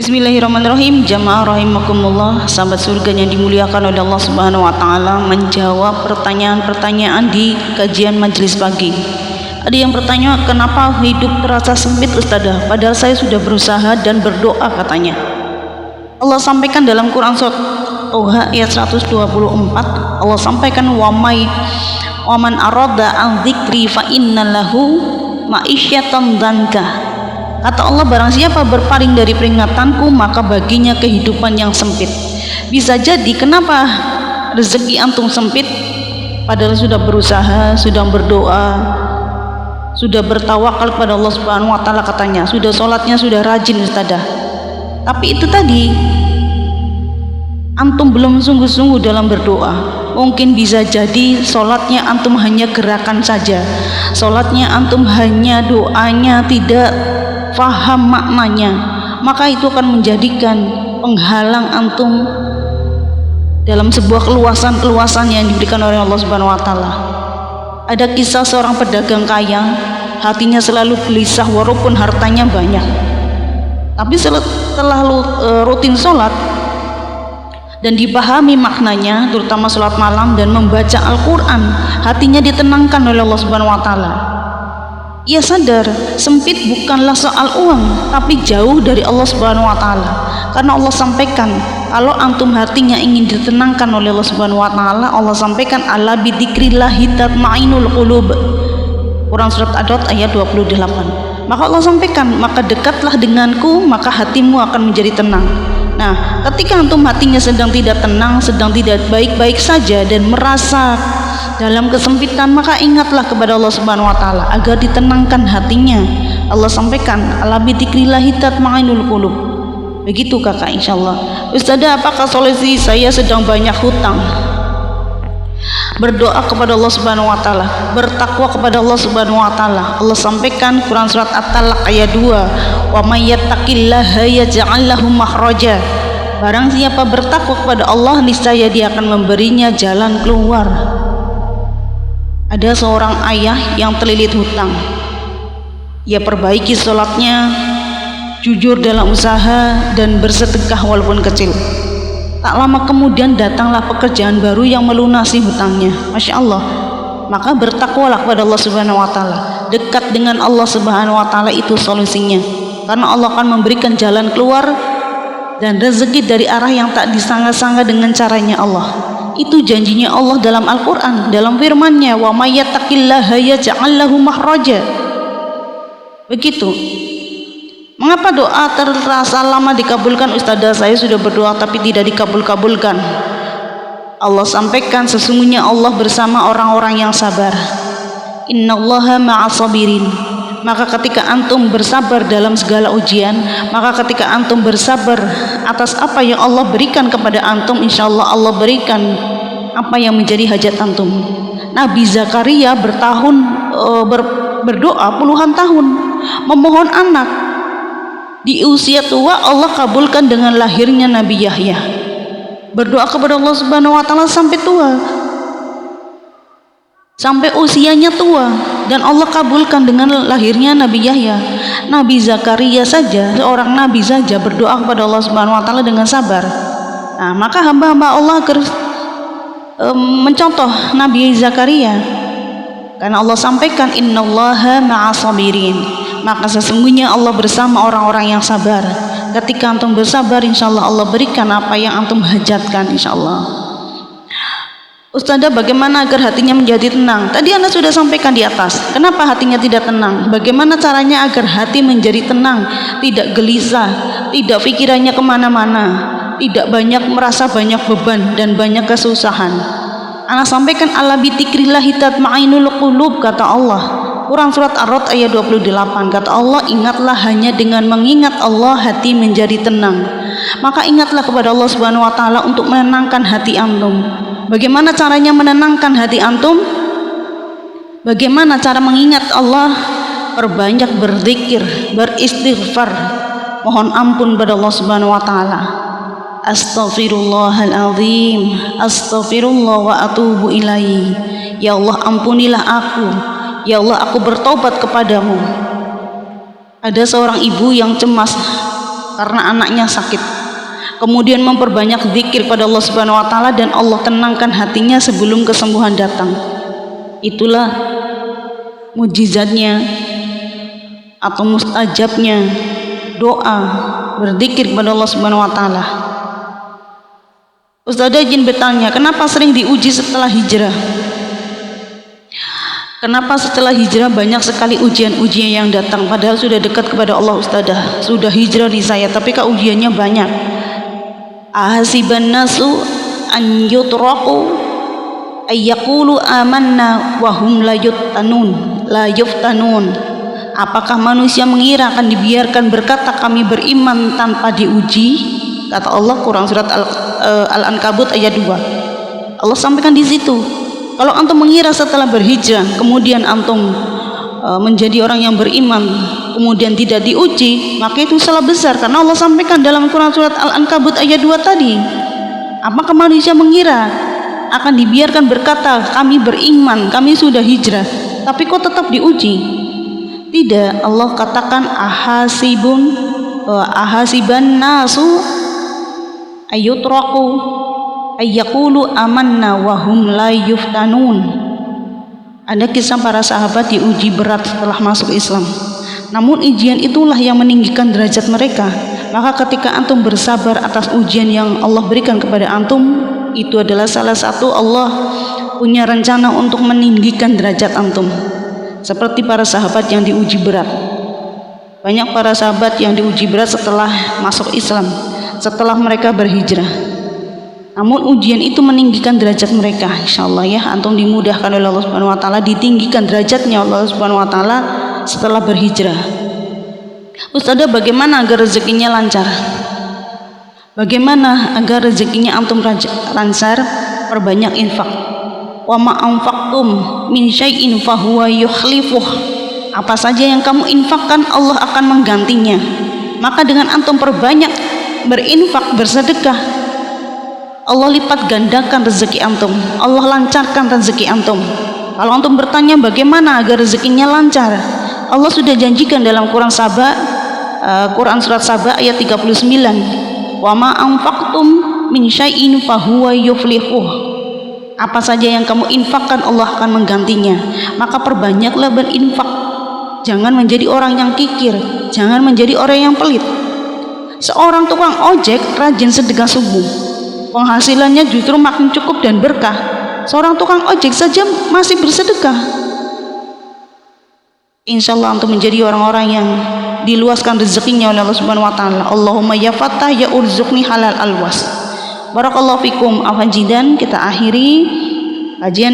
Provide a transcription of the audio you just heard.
Bismillahirrahmanirrahim. Jamaah rahimakumullah, sahabat surga yang dimuliakan oleh Allah Subhanahu wa taala, menjawab pertanyaan-pertanyaan di kajian majelis pagi. Ada yang bertanya, kenapa hidup terasa sempit Ustazah, padahal saya sudah berusaha dan berdoa katanya. Allah sampaikan dalam Quran surat Toha ayat 124, Allah sampaikan wa man arada an dzikri fa innalahu ma'isyatan dzanka. Kata Allah, barang siapa berpaling dari peringatanku maka baginya kehidupan yang sempit. Bisa jadi kenapa rezeki antum sempit padahal sudah berusaha, sudah berdoa, sudah bertawakal kepada Allah Subhanahu wa taala katanya, sudah sholatnya sudah rajin Ustazah. Tapi itu tadi antum belum sungguh-sungguh dalam berdoa. Mungkin bisa jadi sholatnya antum hanya gerakan saja, sholatnya antum hanya doanya, tidak faham maknanya, maka itu akan menjadikan penghalang antum dalam sebuah keluasan yang diberikan oleh Allah Subhanahu wa taala. Ada kisah seorang pedagang kaya, hatinya selalu gelisah walaupun hartanya banyak. Tapi setelah rutin sholat dan dipahami maknanya, terutama sholat malam dan membaca Al-Quran, hatinya ditenangkan oleh Allah Subhanahu wa taala. Ia sadar sempit bukanlah soal uang, tapi jauh dari Allah Subhanahu wa taala. Karena Allah sampaikan, kalau antum hatinya ingin ditenangkan oleh Allah Subhanahu wa taala, Allah sampaikan ala bidzikrillahi tatma'innul qulub. Quran surat Ad-Dot ayat 28. Maka Allah sampaikan, maka dekatlah denganku, maka hatimu akan menjadi tenang. Nah, ketika antum hatinya sedang tidak tenang, sedang tidak baik-baik saja dan merasa dalam kesempitan, maka ingatlah kepada Allah Subhanahu wa taala agar ditenangkan hatinya. Allah sampaikan, ala bidzikrillahi tatma'innul qulub. Begitu kakak, insyaallah. Ustazah, apakah solusi saya sedang banyak hutang? Berdoa kepada Allah Subhanahu wa taala, bertakwa kepada Allah Subhanahu wa taala. Allah sampaikan Quran surat At-Talaq ayat 2, wa may yattaqillaha yaj'al lahu makhraja. Barang siapa bertakwa kepada Allah, niscaya Dia akan memberinya jalan keluar. Ada seorang ayah yang terlilit hutang. Ia perbaiki sholatnya, jujur dalam usaha dan bersedekah walaupun kecil. Tak lama kemudian datanglah pekerjaan baru yang melunasi hutangnya. Masya Allah. Maka bertakwalah kepada Allah Subhanahu wa taala. Dekat dengan Allah Subhanahu wa taala, itu solusinya. Karena Allah akan memberikan jalan keluar dan rezeki dari arah yang tak disangka-sangka dengan caranya Allah. Itu janjinya Allah dalam Al-Quran, dalam firman-Nya, wa may yattaqillaha yaj'al lahu makhraja. Begitu. Mengapa doa terasa lama dikabulkan Ustazah? Saya sudah berdoa tapi tidak dikabul-kabulkan. Allah sampaikan, sesungguhnya Allah bersama orang-orang yang sabar. Innallaha ma'as sabirin. Maka ketika antum bersabar dalam segala ujian, maka ketika antum bersabar atas apa yang Allah berikan kepada antum, insyaallah Allah berikan apa yang menjadi hajat antum. Nabi Zakaria berdoa puluhan tahun memohon anak. Di usia tua Allah kabulkan dengan lahirnya Nabi Yahya. Berdoa kepada Allah Subhanahu wa taala sampai tua, sampai usianya tua, dan Allah kabulkan dengan lahirnya Nabi Yahya. Nabi Zakaria saja, seorang nabi saja berdoa kepada Allah Subhanahu wa taala dengan sabar. Nah, maka hamba-hamba Allah harus mencontoh Nabi Zakaria. Karena Allah sampaikan, innallaha ma'as sabirin. Maka sesungguhnya Allah bersama orang-orang yang sabar. Ketika antum bersabar, insyaallah Allah berikan apa yang antum hajatkan, insyaallah. Ustazah, bagaimana agar hatinya menjadi tenang? Tadi Anda sudah sampaikan di atas. Kenapa hatinya tidak tenang? Bagaimana caranya agar hati menjadi tenang, tidak gelisah, tidak pikirannya kemana-mana, tidak banyak merasa banyak beban dan banyak kesusahan? Anda sampaikan, ala bidzikrillahi tatma'innul qulub, kata Allah. Quran surat Ar-Ra'd ayat 28, kata Allah, ingatlah hanya dengan mengingat Allah hati menjadi tenang. Maka ingatlah kepada Allah Subhanahu wa taala untuk menenangkan hati antum. Bagaimana caranya menenangkan hati antum? Bagaimana cara mengingat Allah? Perbanyak berzikir, beristighfar, mohon ampun kepada Allah Subhanahu wa taala. Astaghfirullahaladzim, astaghfirullah wa atubu ilaihi. Ya Allah, ampunilah aku. Ya Allah, aku bertobat kepadamu. Ada seorang ibu yang cemas karena anaknya sakit. Kemudian memperbanyak zikir pada Allah Subhanahu wa taala dan Allah tenangkan hatinya sebelum kesembuhan datang. Itulah mujizatnya atau mustajabnya doa berzikir kepada Allah Subhanahu wa taala. Ustazah izin bertanya, kenapa sering diuji setelah hijrah? Kenapa setelah hijrah banyak sekali ujian-ujian yang datang, padahal sudah dekat kepada Allah ustazah, sudah hijrah di saya, tapi kok ujiannya banyak. Ahasiban nasu an yutraku ayyaqulu amanna wa hum la yuftanun. Apakah manusia mengira akan dibiarkan berkata kami beriman tanpa diuji? Kata Allah, Quran surat Al-Ankabut ayat 2. Allah sampaikan di situ, kalau antum mengira setelah berhijrah kemudian antum menjadi orang yang beriman kemudian tidak diuji, maka itu salah besar, karena Allah sampaikan dalam Quran surat Al-Ankabut ayat 2 tadi. Apakah manusia mengira akan dibiarkan berkata kami beriman, kami sudah hijrah, tapi kok tetap diuji? Tidak. Allah katakan ahasiban nasu ayyutraku ayyaqulu amanna wa hum la yuftanun. Ada kisah para sahabat diuji berat setelah masuk Islam, namun ujian itulah yang meninggikan derajat mereka. Maka ketika antum bersabar atas ujian yang Allah berikan kepada antum, itu adalah salah satu Allah punya rencana untuk meninggikan derajat antum. Seperti para sahabat yang diuji berat. Banyak para sahabat yang diuji berat setelah masuk Islam, setelah mereka berhijrah. Namun ujian itu meninggikan derajat mereka. Insyaallah ya, antum dimudahkan oleh Allah Subhanahu wa taala, ditinggikan derajatnya Allah Subhanahu wa taala setelah berhijrah. Ustazah, bagaimana agar rezekinya lancar? Bagaimana agar rezekinya antum lancar? Perbanyak infak. Wa ma anfaqtum min syai'in fahuwa yukhlifuh. Apa saja yang kamu infakkan Allah akan menggantinya. Maka dengan antum perbanyak berinfak, bersedekah, Allah lipat gandakan rezeki antum, Allah lancarkan rezeki antum. Kalau antum bertanya bagaimana agar rezekinya lancar, Allah sudah janjikan dalam Quran surat Saba ayat 39, wa ma anfaqtum min syai'in fahuwa yuflihuh. Apa saja yang kamu infakkan Allah akan menggantinya. Maka perbanyaklah berinfak. Jangan menjadi orang yang kikir, jangan menjadi orang yang pelit. Seorang tukang ojek rajin sedekah subuh, penghasilannya justru makin cukup dan berkah. Seorang tukang ojek saja masih bersedekah. Insya Allah untuk menjadi orang-orang yang diluaskan rezekinya oleh Allah Subhanahu wa taala. Allahumma ya Fattah ya urzuqni halal alwas. Barakallahu fikum. Al-Hajidan, kita akhiri kajian